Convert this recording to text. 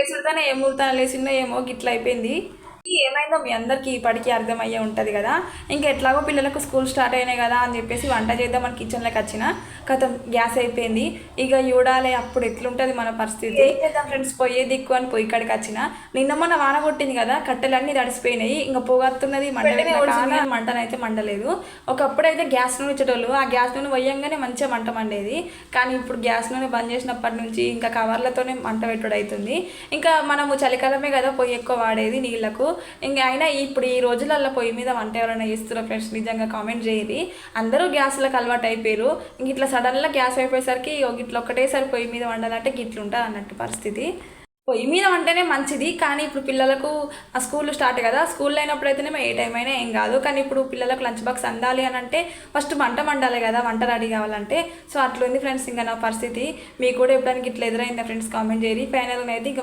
లేసుడుతోనే ఏ ముహూర్తాలు లేసిందో ఏమో గిట్ల అయిపోయింది. ఏమైందో మీ అందరికీ ఇప్పటికీ అర్థమయ్యే ఉంటుంది కదా. ఇంకా ఎట్లాగో పిల్లలకు స్కూల్ స్టార్ట్ అయినాయి కదా అని చెప్పేసి వంట చేద్దామని కిచెన్లోకి వచ్చిన కథం గ్యాస్ అయిపోయింది. ఇక చూడాలి అప్పుడు ఎట్లుంటుంది మన పరిస్థితి. ఏం చేద్దాం ఫ్రెండ్స్, పొయ్యే దిక్కు అని పొయ్యి కాడికి వచ్చిన. నిన్న మొన్న వాన కొట్టింది కదా, కట్టెలన్నీ తడిసిపోయినాయి. ఇంకా పొగత్తున్నది, మంటనైతే మండలేదు. ఒకప్పుడైతే గ్యాస్ నూనె ఇచ్చేటోళ్ళు, ఆ గ్యాస్ నూనె పోయంగానే మంచిగా మంట మండేది. కానీ ఇప్పుడు గ్యాస్ నూనె బంద్ చేసినప్పటి నుంచి ఇంకా కవర్లతోనే మంట పెట్టుడు అవుతుంది. ఇంకా మనము చలికాలమే కదా పొయ్యి ఎక్కువ వాడేది నీళ్లకు. ఇంకా అయినా ఇప్పుడు ఈ రోజులలో పొయ్యి మీద వంట ఎవరైనా చేస్తారో ఫ్రెండ్స్ నిజంగా కామెంట్ చేయరు. అందరూ గ్యాస్లకు అలవాటు అయిపోయారు. ఇంక ఇట్లా సడన్గా గ్యాస్ అయిపోయేసరికి ఇట్లా ఒక్కటేసారి పొయ్యి మీద వండాలంటే గిట్లుంటుంది అన్నట్టు పరిస్థితి. పొయ్యి మీద వంటనే మంచిది, కానీ ఇప్పుడు పిల్లలకు ఆ స్కూల్ స్టార్ట్ కదా, స్కూల్లో అయినప్పుడు అయితేనేమో ఏ టైం అయినా ఏం కాదు. కానీ ఇప్పుడు పిల్లలకు లంచ్ బాక్స్ అందాలి అని అంటే ఫస్ట్ మంట మండాలి కదా, వంట రెడీ కావాలంటే. సో అట్లుంది ఫ్రెండ్స్ ఇంకా నా పరిస్థితి. మీకు కూడా ఎప్పుడైనా ఇట్లా ఎదురైందా ఫ్రెండ్స్ కామెంట్ చేయరు. ఫైనల్గా అయితే ఇంకా